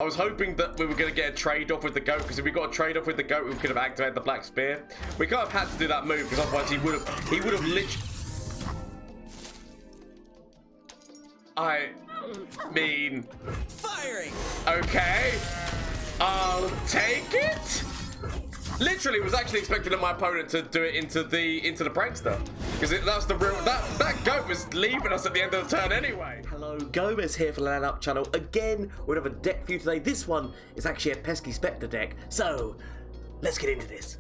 I was hoping that we were going to get a trade-off with the goat, because if we got a trade-off with the goat, we could have activated the Black Spear. We kind of had to do that move, because otherwise he would have literally... I mean... Firing! Okay. I'll take it. Literally was actually expecting my opponent to do it into the prankster, because that's the real that goat was leaving us at the end of the turn anyway. Hello, Gomez here for LAN Up channel again with another deck for you today. This one is actually a Pesky Specter deck, so let's get into this.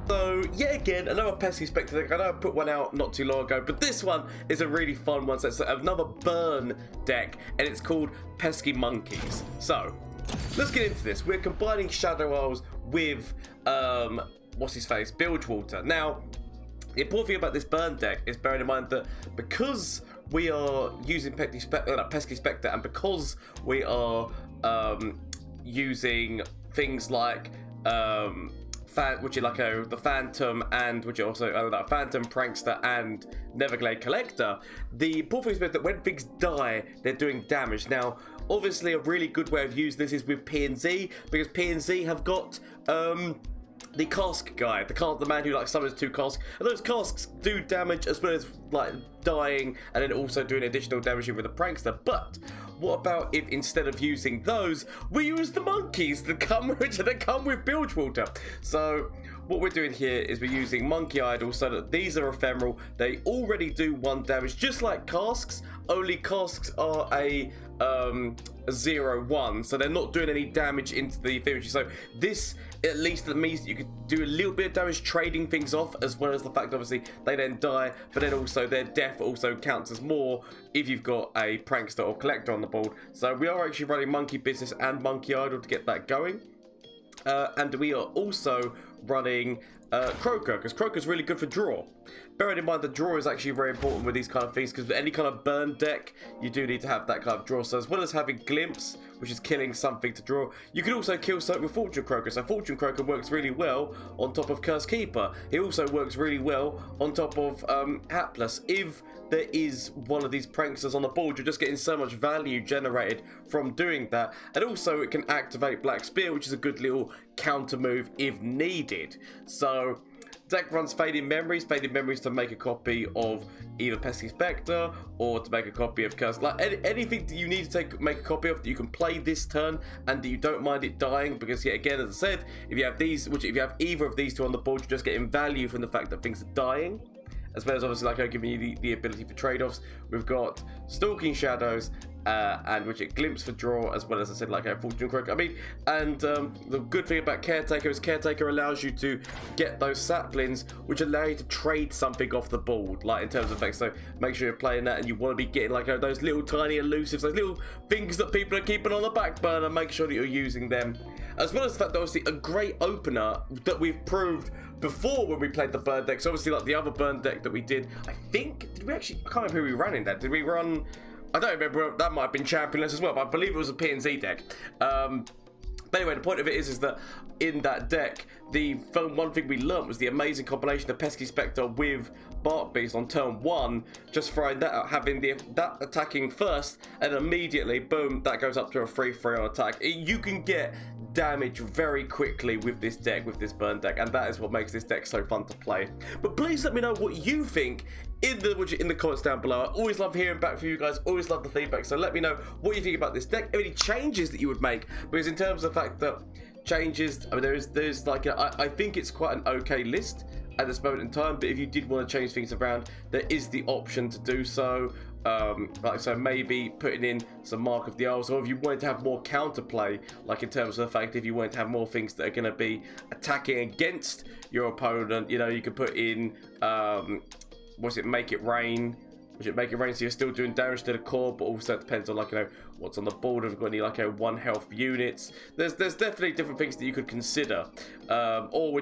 So, yet again, another Pesky Specter deck. I know I put one out not too long ago, but this one is a really fun one. So it's another burn deck, and it's called Pesky Monkeys. So, let's get into this. We're combining Shadow Isles with, what's his face? Bilgewater. Now, the important thing about this burn deck is bearing in mind that because we are using Pesky Specter, and because we are using things like which is like the Phantom, and which are also Phantom, Prankster, and Neverglade Collector. The important thing is that when things die, they're doing damage. Now, obviously, a really good way of using this is with P&Z, because P&Z have got the cask guy, the man who like summons 2 casks, and those casks do damage as well as like dying, and then also doing additional damage with the prankster. But what about if instead of using those, we use the monkeys that come with Bilgewater? So what we're doing here is we're using Monkey Idol, so that these are ephemeral. They already do 1 damage, just like casks, only casks are a 0-1, so they're not doing any damage into the ephemeral. So this at least means that you could do a little bit of damage trading things off, as well as the fact obviously they then die, but then also their death also counts as more if you've got a prankster or collector on the board. So we are actually running Monkey Business and Monkey Idol to get that going. And we are also running Croaker, because Croaker's really good for draw. Bearing in mind the draw is actually very important with these kind of things, because with any kind of burn deck, you do need to have that kind of draw. So as well as having Glimpse, which is killing something to draw, you can also kill something with Fortune Croaker. So Fortune Croaker works really well on top of Curse Keeper. He also works really well on top of Hapless. If there is one of these pranksters on the board, you're just getting so much value generated from doing that. And also it can activate Black Spear, which is a good little counter move if needed. So deck runs Fading Memories to make a copy of either Pesky Specter or to make a copy of Curse. Like anything that you need to make a copy of that you can play this turn and that you don't mind it dying, because yet again, as I said, if you have if you have either of these 2 on the board, you're just getting value from the fact that things are dying. As well as obviously like I'm giving you the ability for trade-offs. We've got Stalking Shadows, and which it Glimpse for draw, as well as I said, like a Fortune Croaker. I mean, and the good thing about Caretaker is Caretaker allows you to get those saplings, which allow you to trade something off the board, like in terms of effects. So make sure you're playing that, and you want to be getting like those little tiny elusives, those little things that people are keeping on the back burner. Make sure that you're using them, as well as the fact that obviously a great opener that we've proved before when we played the burn deck. So obviously like the other burn deck that we did, I can't remember who we ran in that. Did we run? I don't remember, that might have been Championless as well, but I believe it was a P&Z deck. But anyway, the point of it is that in that deck, the one thing we learnt was the amazing combination of Pesky Specter with Bark Beast on turn 1, just throwing that out, having that attacking first, and immediately, boom, that goes up to a 3/3 on attack. You can get damage very quickly with this deck, with this burn deck, and that is what makes this deck so fun to play. But please let me know what you think in the comments down below. I always love hearing back from you guys, always love the feedback, so let me know what you think about this deck, any changes that you would make, because in terms of the fact that changes, I mean, there's like I think it's quite an okay list at this moment in time, but if you did want to change things around, there is the option to do so. Like so maybe putting in some Mark of the Isles, or if you wanted to have more counterplay, like in terms of the fact if you wanted to have more things that are going to be attacking against your opponent, you know, you could put in Make It Rain, so you're still doing damage to the core, but also it depends on like, you know, what's on the board. If you've got any like 1 health units, there's definitely different things that you could consider, or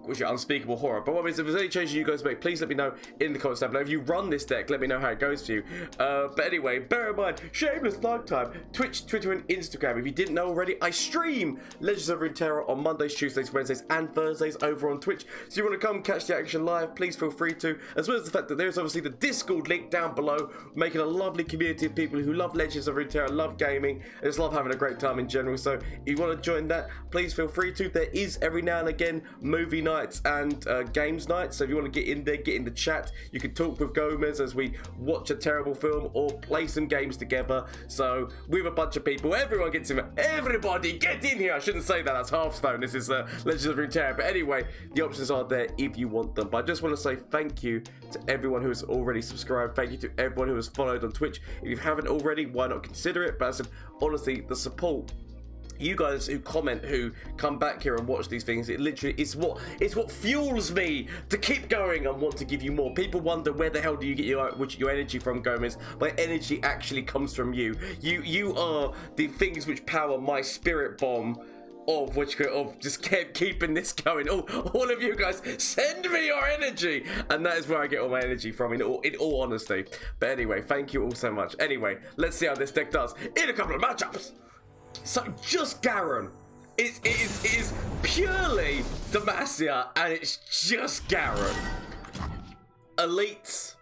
unspeakable horror. But what means if there's any changes you guys make, please let me know in the comments down below. If you run this deck, let me know how it goes for you. But anyway, bear in mind, shameless plug time. Twitch, Twitter, and Instagram. If you didn't know already, I stream Legends of Runeterra on Mondays, Tuesdays, Wednesdays, and Thursdays over on Twitch. So you want to come catch the action live, please feel free to. As well as the fact that there's obviously the Discord link down below, making a lovely community of people who love Legends of Runeterra, love gaming, and just love having a great time in general. So if you want to join that, please feel free to. There is every now and again movie nights and games nights. So if you want to get in there, get in the chat. You can talk with Gomez as we watch a terrible film or play some games together. So with a bunch of people, everyone gets in. Everybody get in here. I shouldn't say that. That's Hearthstone. This is Legends of Runeterra. But anyway, the options are there if you want them. But I just want to say thank you to everyone who has already subscribed. Thank you to everyone who has followed on Twitch. If you haven't already, why not consider it? But I said, honestly, the support, you guys who comment, who come back here and watch these things, it literally is what fuels me to keep going and want to give you more. People wonder, where the hell do you get your energy from, Gomez? My energy actually comes from you. You are the things which power my spirit bomb of just kept keeping this going. All of you guys, send me your energy, and that is where I get all my energy from, in all honesty. But anyway, thank you all so much. Anyway, let's see how this deck does in a couple of matchups. So just Garen. It is purely Demacia, and it's just Garen. Elites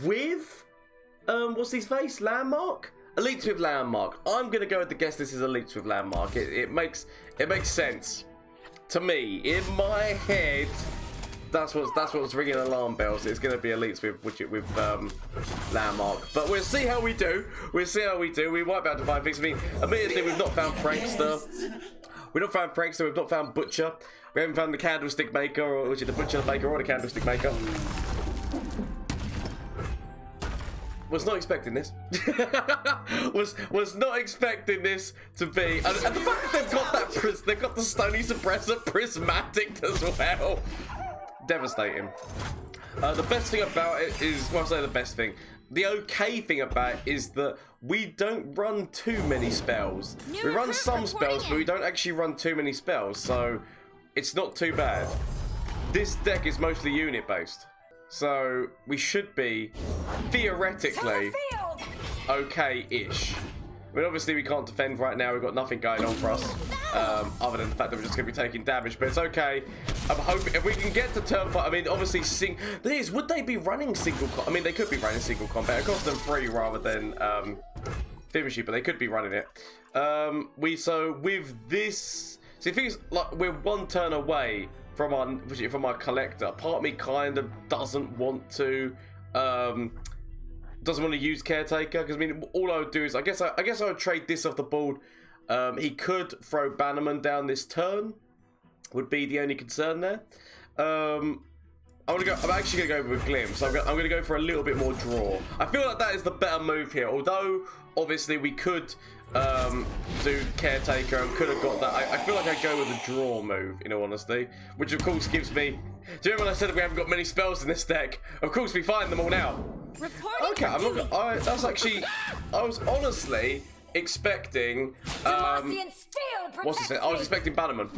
with what's his face? Landmark? Elites with Landmark. I'm gonna go with the guess this is Elites with Landmark. It makes sense to me. In my head, that's what's ringing alarm bells. It's gonna be Elites with Landmark. But we'll see how we do. We might be able to find things. I mean, admittedly, we've not found Prankster. We've not found Prankster. We've not found Butcher. We haven't found the Candlestick Maker, or which is the Butcher Maker, or the Candlestick Maker. Was not expecting this. was not expecting this to be, and the fact that they've got the Stony Suppressor prismatic as well. Devastating. The best thing about it is, well, I say the best thing. The okay thing about it is that we don't run too many spells. We run some spells, but we don't actually run too many spells, so it's not too bad. This deck is mostly unit based. So we should be theoretically okay-ish. I mean, obviously we can't defend right now. We've got nothing going on for us, other than the fact that we're just going to be taking damage. But it's okay. I'm hoping if we can get to turn 5. I mean, obviously, would they be running single? I mean, they could be running single combat. It costs them 3 rather than Fibonacci, but they could be running it. So with this, see, the thing is, like, we're 1 turn away from our collector. Part of me kind of doesn't want to use Caretaker, because I mean, all I would do is I guess I would trade this off the board. He could throw Bannerman down this turn, would be the only concern there. I'm actually gonna go with Glim, so I'm gonna go for a little bit more draw. I feel like that is the better move here, although obviously we could do Caretaker and could have got that. I feel like I'd go with the draw move, in all honesty, which of course gives me, do you remember when I said that we haven't got many spells in this deck? Of course we find them all now. Okay, that's actually, I was honestly expecting what's this? I was expecting Bannerman,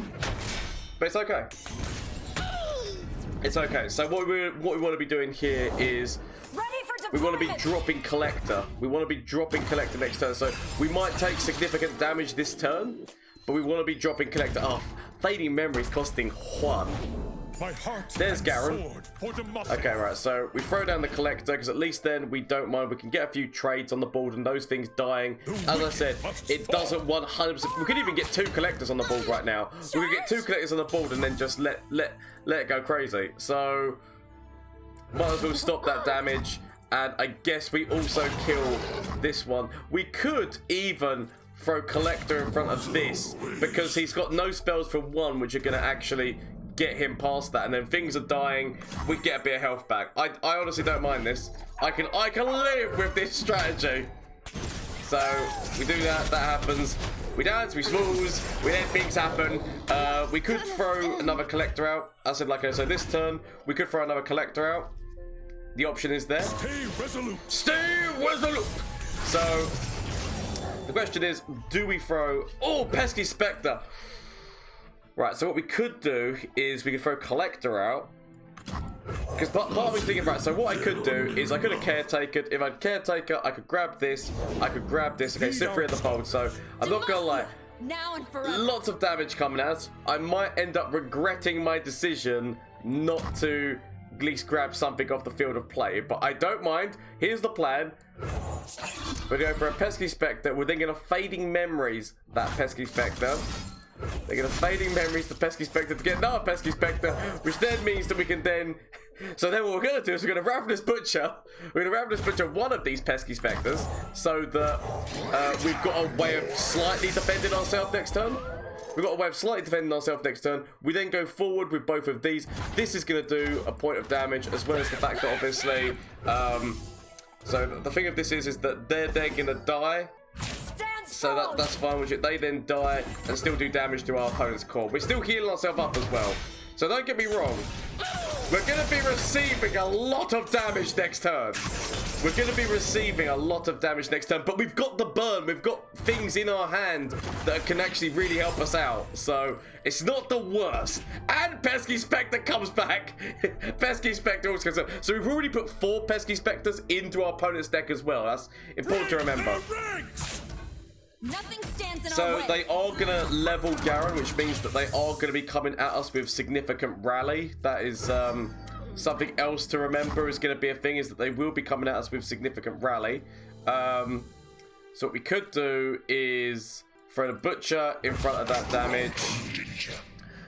but it's okay. It's okay. So what we want to be doing here is we want to be dropping Collector. We want to be dropping Collector next turn. So we might take significant damage this turn, but we want to be dropping Collector off. Fading Memories costing 1. There's Garen. Okay, right, so we throw down the Collector, because at least then we don't mind. We can get a few trades on the board and those things dying. As I said, it doesn't 100%. We could even get 2 Collectors on the board right now. We could get 2 Collectors on the board and then just let it go crazy. So might as well stop that damage. And I guess we also kill this one. We could even throw Collector in front of this, because he's got no spells for 1, which are going to actually get him past that, and then things are dying, we get a bit of health back. I honestly don't mind this. I can live with this strategy. So we do that happens. We dance, we smooth, we let things happen. We could throw another Collector out. I said, like I said, this turn we could throw another Collector out. The option is there. Stay resolute. Stay resolute. So the question is, do we throw Pesky Specter? Right, so what we could do is we could throw Collector out. Because part of me thinking, right, so what I could do is I could have Caretakered. If I had Caretaker, I could grab this. I could grab this. Okay, sit free at the fold. So I'm not going to lie. Now and forever. Lots of damage coming out. I might end up regretting my decision not to at least grab something off the field of play. But I don't mind. Here's the plan. We're going for a Pesky Specter. We're then going to Fading Memories that Pesky Specter. They're going to Fading Memories the Pesky Specter to get another Pesky Specter, which then means that we can then... So then what we're going to do is we're going to Ravenous Butcher. We're going to Ravenous Butcher one of these Pesky Specters so that we've got a way of slightly defending ourselves next turn. We've got a way of slightly defending ourselves next turn. We then go forward with both of these. This is going to do a point of damage, as well as the fact that obviously... so the thing of this is that they're going to die. So that's fine with it. They then die and still do damage to our opponent's core. We're still healing ourselves up as well. So don't get me wrong. We're going to be receiving a lot of damage next turn. We're going to be receiving a lot of damage next turn. But we've got the burn. We've got things in our hand that can actually really help us out. So it's not the worst. And Pesky Specter comes back. Pesky Specter also comes up. So we've already put 4 Pesky Specters into our opponent's deck as well. That's important to remember. Nothing stands in our So way. they are going to level Garen, which means that they are going to be coming at us with significant rally. That is something else to remember is going to be a thing, is that they will be coming at us with significant rally. So what we could do is throw the Butcher in front of that damage.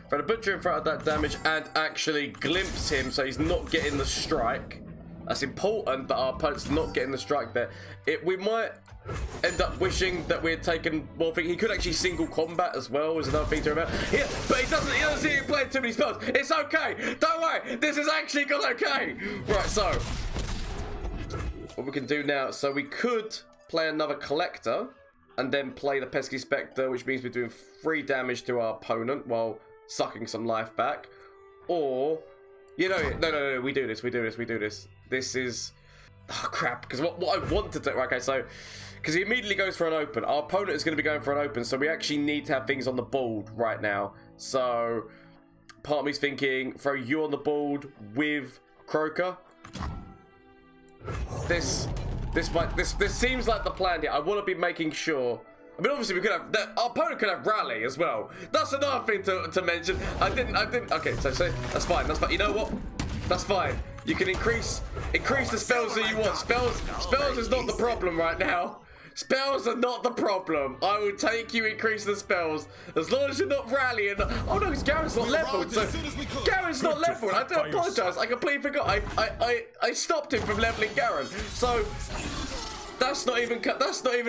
Throw the Butcher in front of that damage and actually glimpse him so he's not getting the strike. That's important that our opponent's not getting the strike there. We might end up wishing that we had taken more things. He could actually single combat as well, is another thing to remember. Yeah, but he doesn't see him playing too many spells. It's okay. Don't worry. This has actually gone okay. Right, so what we can do now, so we could play another Collector and then play the Pesky Specter, which means we're doing 3 damage to our opponent while sucking some life back. Or, you know, no, we do this. This is... Oh, crap, because what I want to do... Okay, so... Because he immediately goes for an open. Our opponent is going to be going for an open, so we actually need to have things on the board right now. So, part of me's thinking, throw you on the board with Croaker. This seems like the plan here. I want to be making sure... I mean, obviously, we could have... Our opponent could have Rally as well. That's another thing to mention. I didn't... Okay, so that's fine. That's fine. You know what? That's fine. You can increase the spells that you want. Spells is not the problem right now. Spells are not the problem. I will take you increase the spells as long as you're not rallying. Oh no, because Garen's not leveled. So Garen's not leveled. I do apologise. I completely forgot. I stopped him from leveling Garen. So that's not even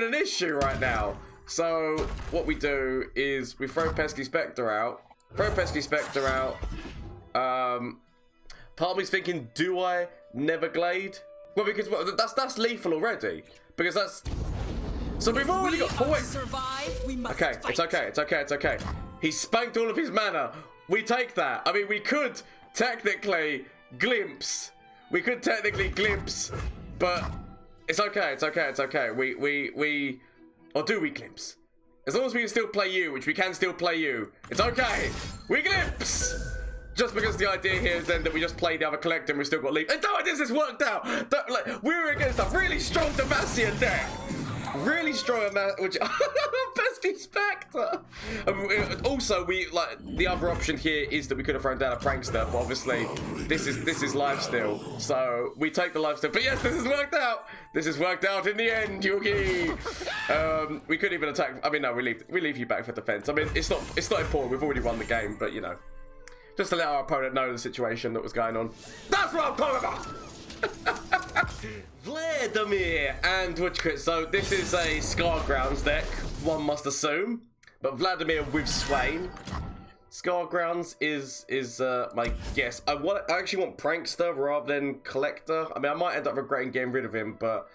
an issue right now. So what we do is we throw Pesky Specter out. Part of me's thinking, do I Neverglade? Well, because that's lethal already. Because that's... So we've already got... Oh, wait. Okay, it's okay. He spanked all of his mana. We take that. I mean, we could technically glimpse. But it's okay. We... Or do we glimpse? As long as we can still play you, which we can still play you, it's okay. We glimpse! Just because the idea here is then that we just play the other Collector and we still got leave. And this has worked out. We were against a really strong Demacia deck. Really strong, which Pesky Specter. Also, the other option here is that we could have thrown down a Prankster, but obviously this is lifesteal, so we take the lifesteal. But yes, this has worked out. This has worked out in the end, Yugi. We could even attack. I mean, no, we leave you back for defense. I mean, it's not important. We've already won the game, but you know. Just to let our opponent know the situation that was going on. That's what I'm talking about! Vladimir and Witchcrit. So this is a Scargrounds deck, one must assume. But Vladimir with Swain. Scargrounds is my guess. I actually want Prankster rather than Collector. I mean, I might end up regretting getting rid of him, but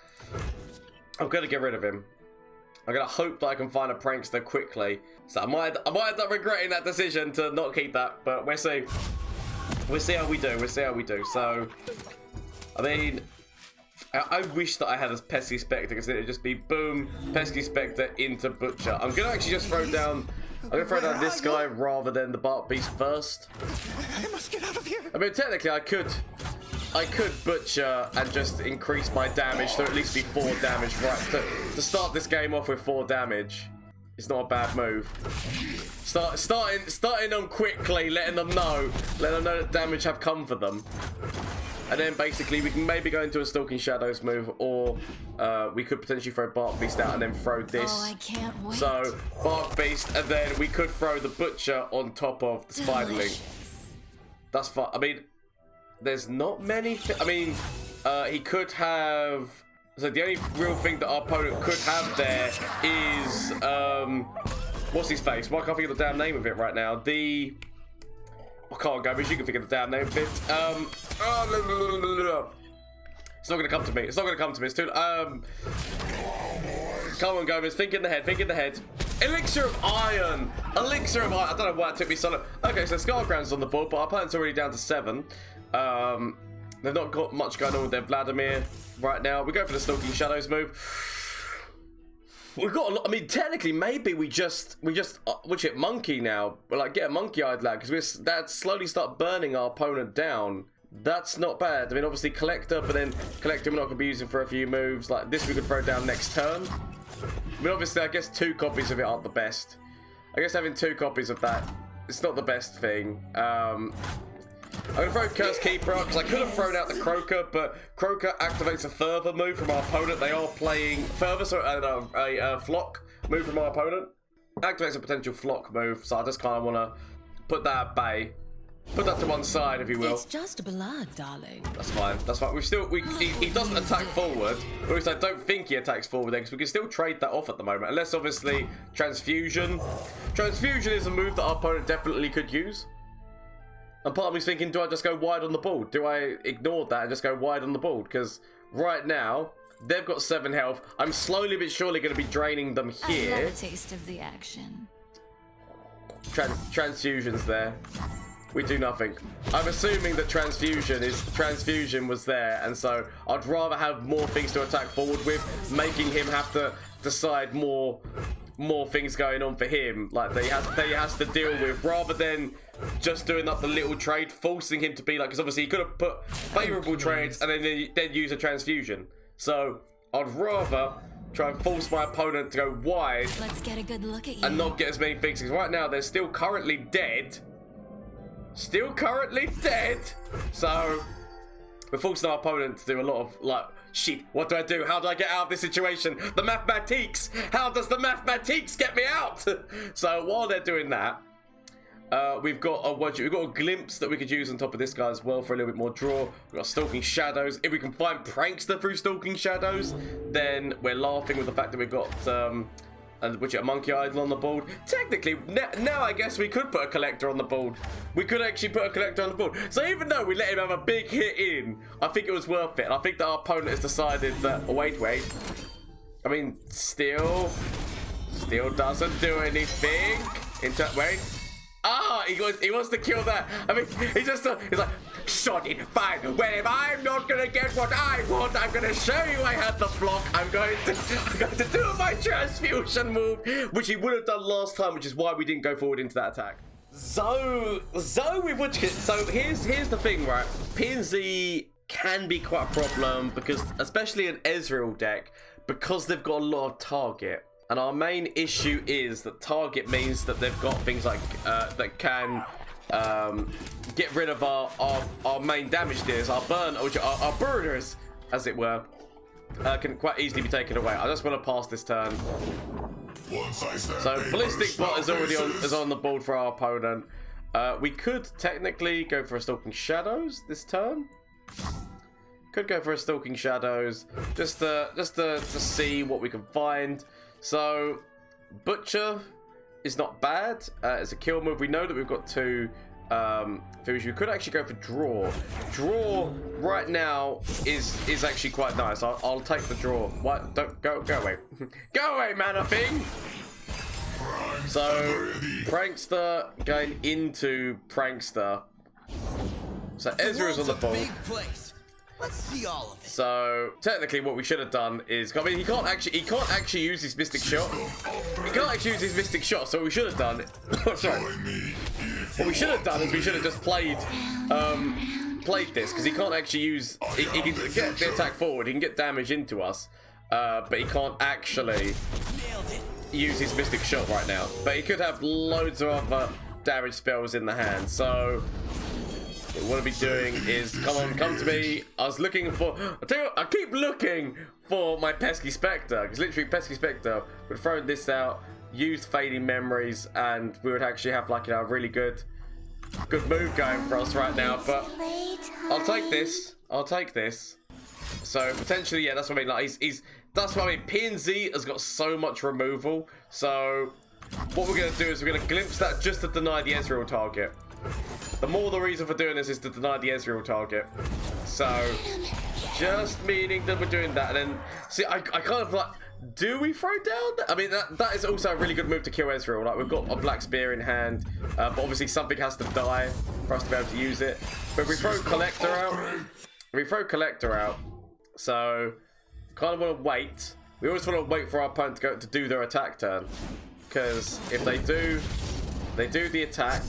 I'm going to get rid of him. I'm going to hope that I can find a Prankster quickly. So I might end up regretting that decision to not keep that, but we'll see. We'll see how we do. So, I mean, I wish that I had a Pesky Specter, because it would just be boom, Pesky Specter into Butcher. I'm going to actually just throw down I'm gonna throw down this guy rather than the Bark Beast first. I must get out of here. I mean, technically, I could butcher and just increase my damage to at least be 4 damage, right? To start this game off with 4 damage is not a bad move. Starting them quickly, letting them know that damage have come for them. And then basically we can maybe go into a Stalking Shadows move, or we could potentially throw Bark Beast out and then throw this. Oh, I can't wait. So Bark Beast, and then we could throw the Butcher on top of the Spiderling. That's fine. I mean, there's not many. I mean, he could have. So the only real thing that our opponent could have there is what's his face? Why can't I think of the damn name of it right now? The I can't go, but you can think of the damn name of it. It's not gonna come to me. It's not gonna come to me. It's too. Come on, Gomez. Think in the head. Think in the head. Elixir of Iron. Elixir of Iron. I don't know why it took me so long. Okay, so Scargrounds on the board, but our opponent's already down to 7. They've not got much going on with their Vladimir right now. We go for the Stalking Shadows move. We've got a lot. I mean, technically, maybe we just which it monkey now. We're like, get a monkey-eyed lad, because that slowly start burning our opponent down. That's not bad. I mean, obviously Collector, but then Collector we're not gonna be using for a few moves. Like this, we could throw down next turn. I mean, obviously, I guess 2 copies of it aren't the best. I guess having 2 copies of that, it's not the best thing. I'm going to throw Curse Keeper out because I could have thrown out the Croaker, but Croaker activates a further move from our opponent. They are playing further, so a flock move from our opponent. Activates a potential flock move, so I just kind of want to put that at bay. Put that to one side, if you will. It's just blood, darling. That's fine. That's fine. He doesn't attack forward, but at least I don't think he attacks forward then, because we can still trade that off at the moment. Unless, obviously, Transfusion. Transfusion is a move that our opponent definitely could use. And part of me's thinking, do I just go wide on the board? Do I ignore that and just go wide on the board? Because right now, they've got 7 health. I'm slowly but surely going to be draining them here. I love a taste of the action. Transfusion's there. We do nothing. I'm assuming that transfusion was there, and so I'd rather have more things to attack forward with, making him have to decide more things going on for him, like that he has to deal with, rather than just doing up the little trade, forcing him to be like, because obviously he could have put favourable trades and then use a transfusion. So I'd rather try and force my opponent to go wide. Let's get a good look at you. And not get as many things. Because right now they're still currently dead. So we're forcing our opponent to do a lot of like, shit, what do I do? How do I get out of this situation? The mathematics! How does the mathematics get me out? So while they're doing that, we've got a glimpse that we could use on top of this guy as well for a little bit more draw. We've got Stalking Shadows. If we can find Prankster through Stalking Shadows, then we're laughing with the fact that we've got a Monkey Idol on the board. Technically, now I guess we could put a Collector on the board. We could actually put a Collector on the board. So even though we let him have a big hit in, I think it was worth it. And I think that our opponent has decided that, oh, wait. I mean, still doesn't do anything. Wait. Ah, he wants to kill that. I mean, he's like, shot it, fine. Well, if I'm not gonna get what I want, I'm gonna show you I had the block. I'm going to do my transfusion move, which he would have done last time, which is why we didn't go forward into that attack. Zoe would hit. So here's the thing, right? PNZ can be quite a problem because, especially an Ezreal deck, because they've got a lot of target. And our main issue is that target means that they've got things like that can get rid of our main damage dealers, our burners, as it were, can quite easily be taken away. I just want to pass this turn. So Ballistic Bot is already on the board for our opponent. We could technically go for a Stalking Shadows this turn. Could go for a Stalking Shadows just to see what we can find. So, Butcher is not bad. It's a kill move. We know that we've got 2 things. We could actually go for draw. Draw right now is actually quite nice. I'll take the draw. What? Don't go away. Go away, Mana Thing. So, Prankster going into Prankster. So Ezreal's on the board. Let's see all of it. So technically, what we should have done is, I mean, he can't actually use his mystic shot. He can't actually use his mystic shot. So what we should have done, sorry, what we should have done is we should have just played this, because he can't actually use. He can get the attack forward. He can get damage into us, but he can't actually use his mystic shot right now. But he could have loads of other damage spells in the hand. So what we'll be doing is, come to me. I was looking for, I tell you what, I keep looking for my Pesky Specter, because literally Pesky Specter would throw this out, use Fading Memories, and we would actually have like, you know, a really good move going for us right now. But I'll take this. So potentially, yeah, that's what I mean. Like that's what I mean. PNZ has got so much removal. So what we're gonna do is we're gonna glimpse that just to deny the Ezreal target. The reason for doing this is to deny the Ezreal target. So just meaning that we're doing that, and then see, I kind of like, do we throw down? I mean, that is also a really good move to kill Ezreal. Like, we've got a black spear in hand, but obviously something has to die for us to be able to use it. But we throw Collector out. So kind of want to wait. We always want to wait for our opponent to do their attack turn, because if they do the attack,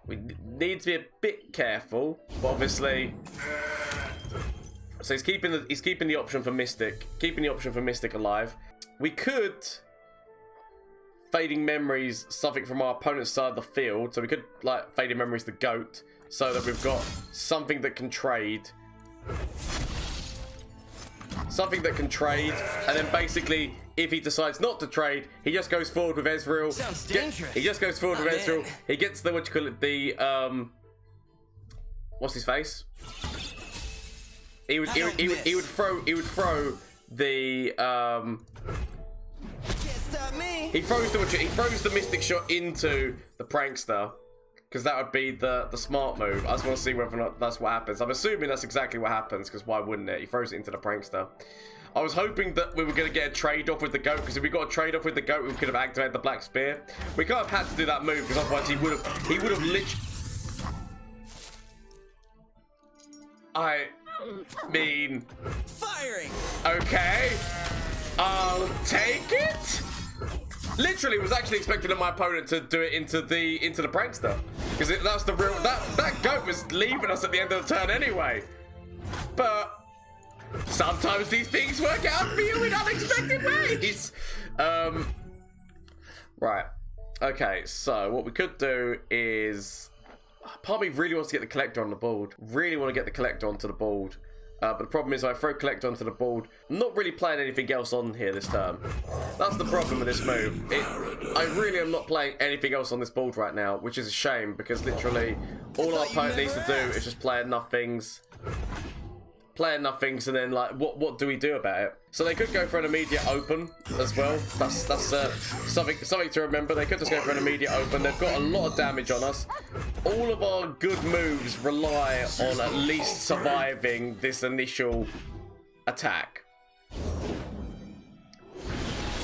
we need to be a bit careful. But obviously, so he's keeping the option for Mystic, alive. We could Fading Memories something from our opponent's side of the field, so we could like Fading Memories the goat, so that we've got something that can trade. And then basically, if he decides not to trade, he just goes forward with Ezreal. Sounds dangerous. He just goes forward with Ezreal. He gets the, what you call it, the what's his face? He would throw the he throws the mystic shot into the prankster, because that would be the smart move. I just want to see whether or not that's what happens. I'm assuming that's exactly what happens, because why wouldn't it? He throws it into the prankster. I was hoping that we were going to get a trade-off with the goat, because if we got a trade-off with the goat, we could have activated the black spear. We kind of had to do that move, because otherwise he would have literally... I mean... Firing! Okay. I'll take it? Literally was actually expecting my opponent to do it into the prankster, because that's the real that goat was leaving us at the end of the turn anyway. But sometimes these things work out for you in unexpected ways. Right. Okay, so what we could do is, part of me really wants to get the collector on the board. Really want to get the collector onto the board. But the problem is, I throw collector onto the board, I'm not really playing anything else on here this turn. That's the problem with this move. I really am not playing anything else on this board right now, which is a shame, because literally all our opponent needs to do is just play nothings. And then like, what do we do about it? So they could go for an immediate open as well. That's something to remember. They could just go for an immediate open. They've got a lot of damage on us. All of our good moves rely on at least surviving this initial attack.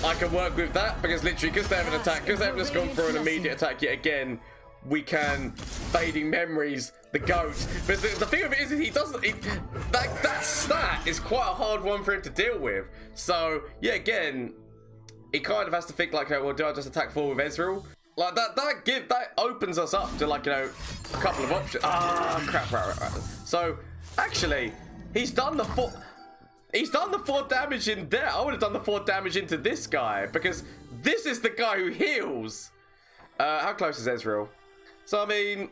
I can work with that, because literally, because they have an attack, because they've just gone for an immediate attack yet again, we can Fading Memories the goat. But the thing of it is, he doesn't. That stat is quite a hard one for him to deal with. So yeah, again, he kind of has to think like, okay, well, do I just attack forward with Ezreal? Like that opens us up to, like, you know, a couple of options. Ah, crap, right. So actually, he's done the 4 damage in there. I would have done the 4 damage into this guy, because this is the guy who heals. How close is Ezreal? So I mean,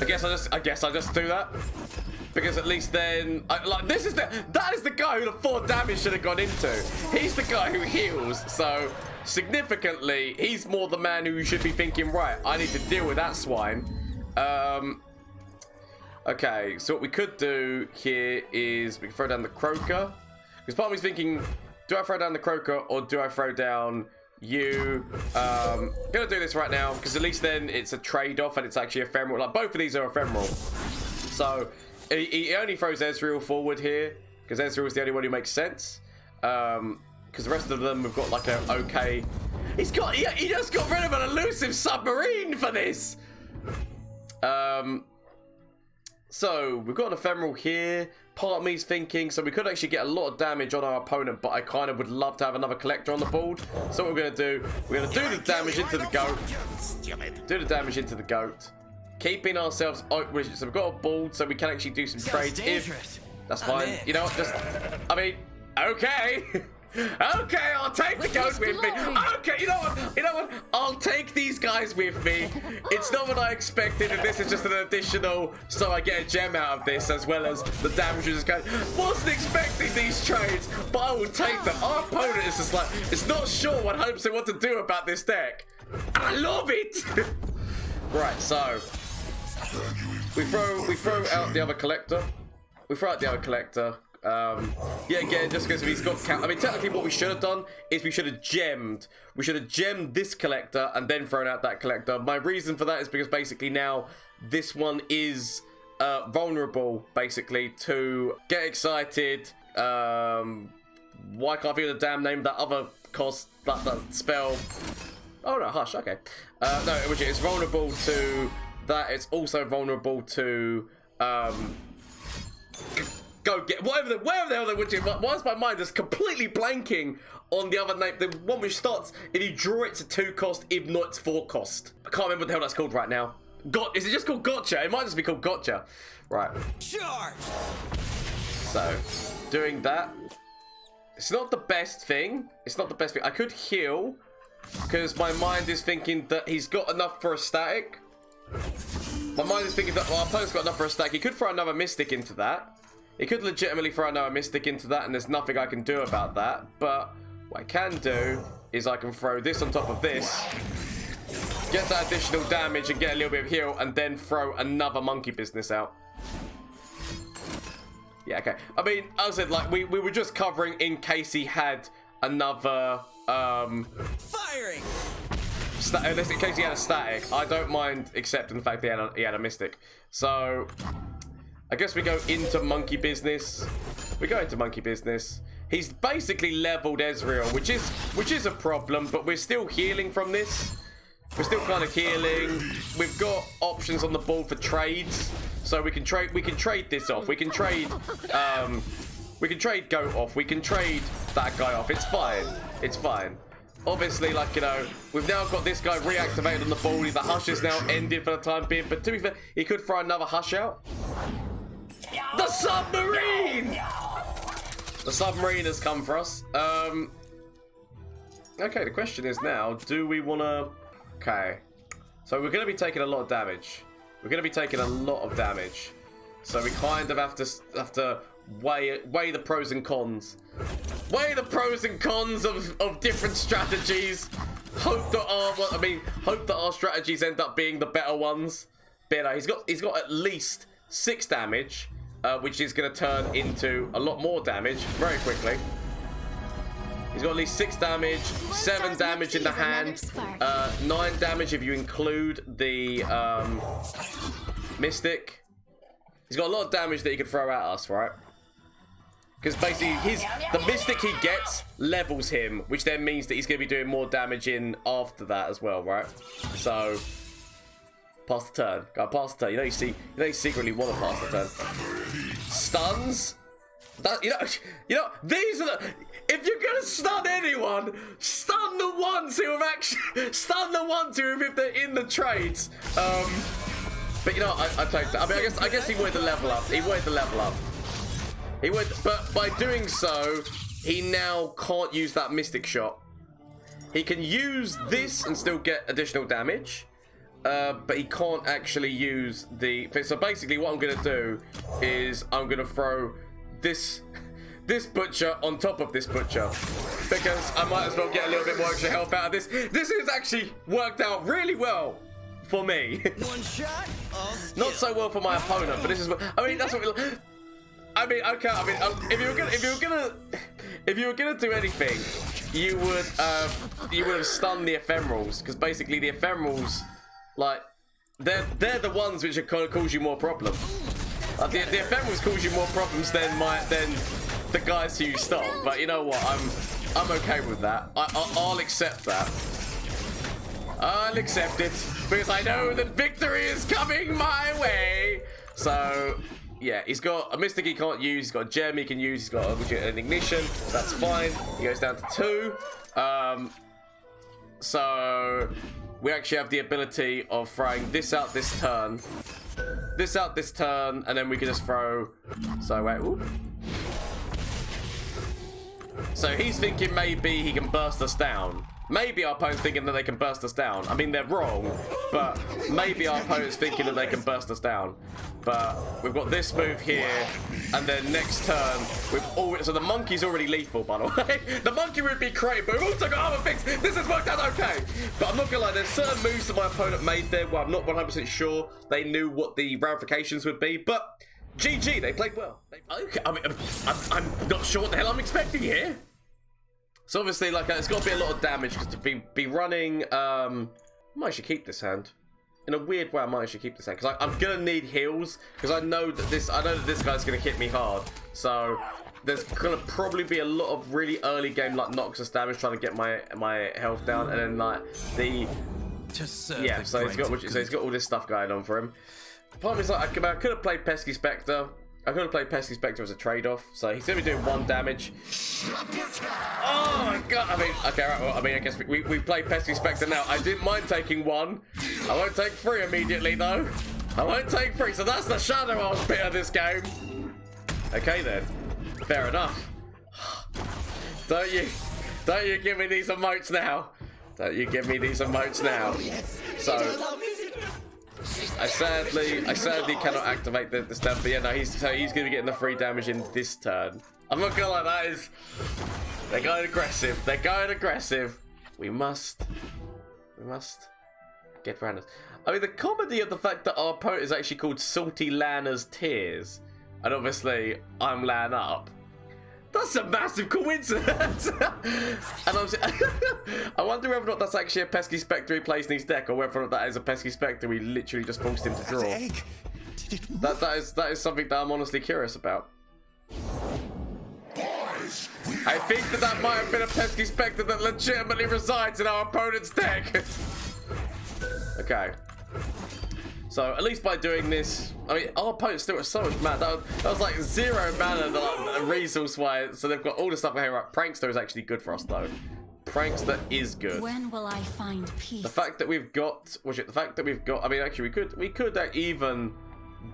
I guess I just do that, because at least then, that is the guy who the 4 damage should have gone into. He's the guy who heals, so significantly, he's more the man who should be thinking, right, I need to deal with that swine. Okay, so what we could do here is we can throw down the Croaker, because part of me's thinking, do I throw down the Croaker or do I throw down you? Gonna do this right now, because at least then it's a trade-off and it's actually ephemeral. Like, both of these are ephemeral. So he only throws Ezreal forward here, because Ezreal is the only one who makes sense. Because the rest of them we've got like a okay. He just got rid of an elusive submarine for this. So we've got an ephemeral here. Part of me's thinking, so we could actually get a lot of damage on our opponent, but I kind of would love to have another collector on the board. So what we're going to do, we're going to do the damage into the goat. Do the damage into the goat. Keeping ourselves, so we've got a board, so we can actually do some trades. If that's fine. You know what? Just, I mean, okay. Okay, I'll take the goat with me. Okay, you know what? I'll take these guys with me. It's not what I expected, and this is just an additional, so I get a gem out of this, as well as the damage is going. Wasn't expecting these trades, but I will take them. Our opponent is just like, it's not sure 100% what to do about this deck. I love it. Right, so we throw out the other collector. Yeah, again, just because he's got I mean, technically what we should have done is we should have gemmed this collector and then thrown out that collector. My reason for that is because basically now this one is vulnerable, basically, to get excited. Why can't I feel the damn name of that other cost, that spell? Oh no, hush, okay. No, which is vulnerable to that. It's also vulnerable to go get whatever the hell they're which is. Why is my mind just completely blanking on the other name? The one which starts if you draw it to 2 cost, if not it's 4 cost. I can't remember what the hell that's called right now. Is it just called Gotcha? It might just be called Gotcha. Right. Charge. So, doing that. It's not the best thing. I could heal because my mind is thinking that he's got enough for a static. My mind is thinking that our opponent's got enough for a static. He could throw another Mystic into that. He could legitimately throw another Mystic into that, and there's nothing I can do about that. But what I can do is I can throw this on top of this, get that additional damage and get a little bit of heal, and then throw another monkey business out. Yeah, okay. I mean, as I said, like, we were just covering in case he had another, firing! In case he had a static. I don't mind accepting the fact that he had a Mystic. So I guess we go into monkey business. He's basically leveled Ezreal, which is a problem, but we're still healing from this. We're still kind of healing. We've got options on the board for trades, so we can trade this off. We can trade Goat off. We can trade that guy off. It's fine. Obviously, like, you know, we've now got this guy reactivated on the board. The hush is now ended for the time being, but to be fair, he could throw another hush out. The submarine! The submarine has come for us. Okay, the question is now, do we want to... Okay. So we're going to be taking a lot of damage. So we kind of have to weigh the pros and cons. Weigh the pros and cons of different strategies. Hope that our strategies end up being the better ones. But he's got at least 6 damage. Which is going to turn into a lot more damage very quickly. He's got at least 6 damage, 7 damage in the hand, 9 damage if you include the Mystic. He's got a lot of damage that he can throw at us, right? Because basically, the Mystic he gets levels him, which then means that he's going to be doing more damage in after that as well, right? So... pass the turn. Go pass the turn. You know you secretly want to pass the turn. Stuns. That you know these are the. If you're gonna stun anyone, stun the ones who have if they're in the trades. But you know I take that. I mean I guess he wanted to level up. But by doing so, he now can't use that Mystic Shot. He can use this and still get additional damage. But he can't actually use the... So basically what I'm going to do is I'm going to throw this butcher on top of this butcher. Because I might as well get a little bit more extra health out of this. This has actually worked out really well for me. One shot. Not so well for my opponent, but this is what... I mean, that's what... I mean, okay, if you were gonna do anything, you would have stunned the ephemerals. Because basically the ephemerals... Like, they're the ones which are kind of cause you more problems. Like, the ephemerals cause you more problems than the guys who you stop. But you know what? I'm okay with that. I'll accept that. I'll accept it because I know that victory is coming my way. So, yeah, he's got a Mystic he can't use, he's got a gem he can use, he's got an Ignition, that's fine. He goes down to 2. So, we actually have the ability of throwing this out this turn, and then we can just throw... So, wait, ooh. So he's thinking maybe he can burst us down. Maybe our opponent's thinking that they can burst us down. I mean, they're wrong, but maybe our opponent's thinking that they can burst us down. But we've got this move here, and then next turn, so the monkey's already lethal, by the way. The monkey would be great, but we've also got armor fix. This has worked out okay. But I'm not gonna lie, there's certain moves that my opponent made there where I'm not 100% sure they knew what the ramifications would be, but GG, they played well. Okay, I mean, I'm not sure what the hell I'm expecting here. So obviously, like, it's got to be a lot of damage because to be running. I might actually keep this hand. In a weird way, I might actually keep this hand because I'm gonna need heals because I know that this guy's gonna hit me hard. So there's gonna probably be a lot of really early game like Noxus damage trying to get my health down, and then like the yeah. So he's got all this stuff going on for him. Part of me is like I could have played Pesky Specter. I could have played Pesky Specter as a trade-off, so he's going to be doing 1 damage. Oh my god! I mean, okay, right, well, I mean, I guess we play Pesky Specter now. I didn't mind taking 1. I won't take 3 immediately, though. I won't take 3, so that's the shadow arms bit of this game. Okay, then. Fair enough. Don't you give me these emotes now. Don't you give me these emotes now. So... I sadly cannot activate the stuff, but yeah, no, he's going to be getting the 3 damage in this turn. I'm not gonna lie, that is... They're going aggressive. They're going aggressive. We must get around us. I mean, the comedy of the fact that our opponent is actually called Salty Lanners Tears, and obviously I'm LAN up. That's a massive coincidence. And I wonder whether or not that's actually a Pesky Specter he plays in his deck, or whether or not that is a Pesky Specter we literally just forced him to draw. That is something that I'm honestly curious about. I think that might have been a Pesky Specter that legitimately resides in our opponent's deck. Okay. So at least by doing this, I mean, our opponent's still got so much mana. That was like 0 mana, like, resource-wise. So they've got all the stuff in here. Right, Prankster is actually good for us, though. Prankster is good. When will I find peace? The fact that we've got, I mean, actually, we could even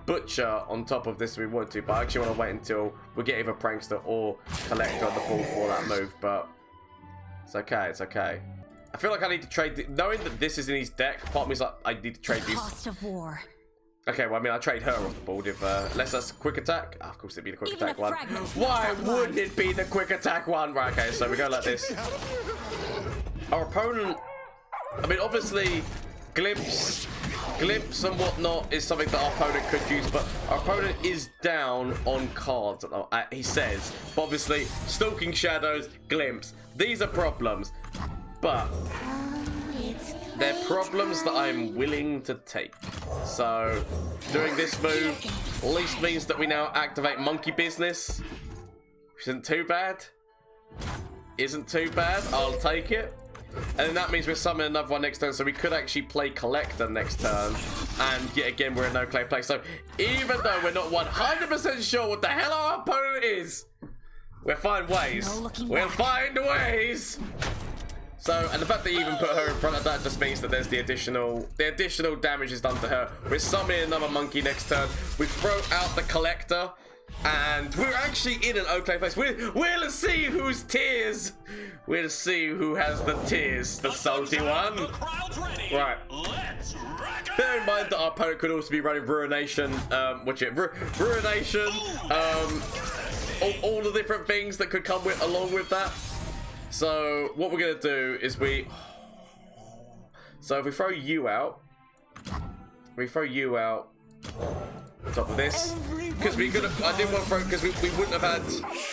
Butcher on top of this if we want to, but I actually want to wait until we get either Prankster or Collector on the board for that move. But it's okay. It's okay. I feel like I need to trade, knowing that this is in his deck, part of me is like, I need to trade these. Cost of war. Okay, well, I mean, I'll trade her off the board if, unless that's quick attack. Oh, of course it'd be the quick attack one. Why wouldn't it be the quick attack one? Right, okay, so we go like this. Our opponent, I mean, obviously, glimpse and whatnot is something that our opponent could use, but our opponent is down on cards, he says. But obviously, Stalking Shadows, glimpse. These are problems. But they're problems that I'm willing to take. So doing this move at least means that we now activate Monkey Business, which isn't too bad. I'll take it. And then that means we're summoning another one next turn, so we could actually play Collector next turn. And yet again, we're in no clay play. So even though we're not 100% sure what the hell our opponent is, we'll find ways. We'll find ways. So, and the fact that you even put her in front of that just means that there's the additional damage is done to her. We're summoning another monkey next turn. We throw out the Collector, and we're actually in an okay place. We're to see who's tears. We're to see who has the tears, the salty one. Right. Bear in mind that our opponent could also be running Ruination, Ruination, all the different things that could come along with that. So what we're gonna do is so if we throw you out, on top of this, because we could have, I didn't want to throw, because we wouldn't have had,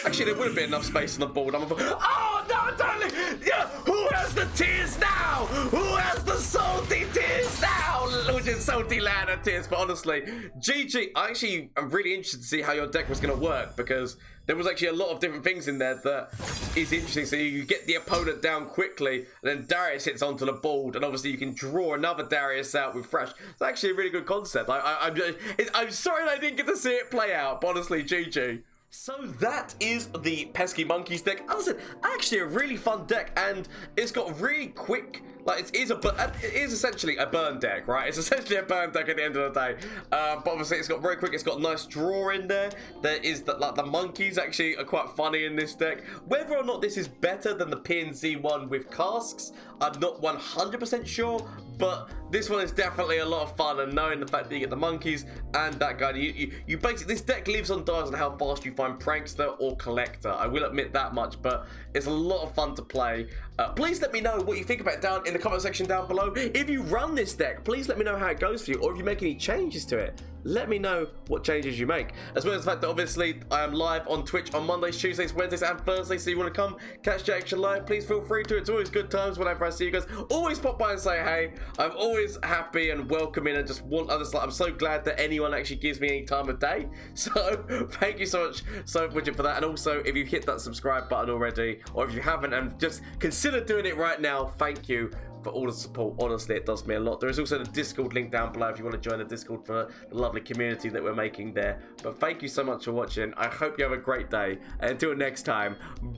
actually there wouldn't be enough space on the board. Oh no, totally, yeah, who has the tears now? Who has the salty tears now? launching salty Lanners tears, but honestly, GG. I'm really interested to see how your deck was going to work, because there was actually a lot of different things in there that is interesting. So you get the opponent down quickly, and then Darius hits onto the board, and obviously you can draw another Darius out with Thresh. It's actually a really good concept. I'm sorry that I didn't get to see it play out, but honestly, GG. So that is the Pesky Monkeys deck. As I said, actually a really fun deck, and it's got really quick, like it is essentially a burn deck, right? It's essentially a burn deck at the end of the day. But obviously it's got very quick, it's got a nice draw in there. There is like the monkeys actually are quite funny in this deck. Whether or not this is better than the PNZ one with casks, I'm not 100% sure, but this one is definitely a lot of fun, and knowing the fact that you get the monkeys and that guy, you basically, this deck lives on dials on how fast you find Prankster or Collector. I will admit that much, but it's a lot of fun to play. Please let me know what you think about it down in the comment section down below. If you run this deck, please let me know how it goes for you, or if you make any changes to it. Let me know what changes you make, as well as the fact that obviously I am live on Twitch on Mondays, Tuesdays, Wednesdays, and Thursdays. So you want to come catch the action live, please feel free to. It's always good times whenever I see you guys. Always pop by and say hey. I'm always happy and welcoming, and just want others. Like, I'm so glad that anyone actually gives me any time of day. So thank you so much for that. And also, if you hit that subscribe button already, or if you haven't and just consider doing it right now, thank you for all the support. Honestly, it does me a lot. There is also the Discord link down below if you want to join the Discord for the lovely community that we're making there. But thank you so much for watching. I hope you have a great day, and until next time,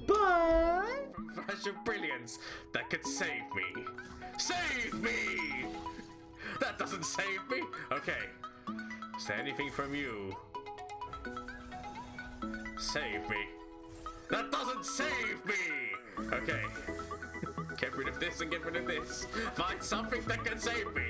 bye. Flash of brilliance that could save me. Save me! That doesn't save me. Okay. Is there anything from you? Save me. That doesn't save me. Okay. Get rid of this and get rid of this. Find something that can save me.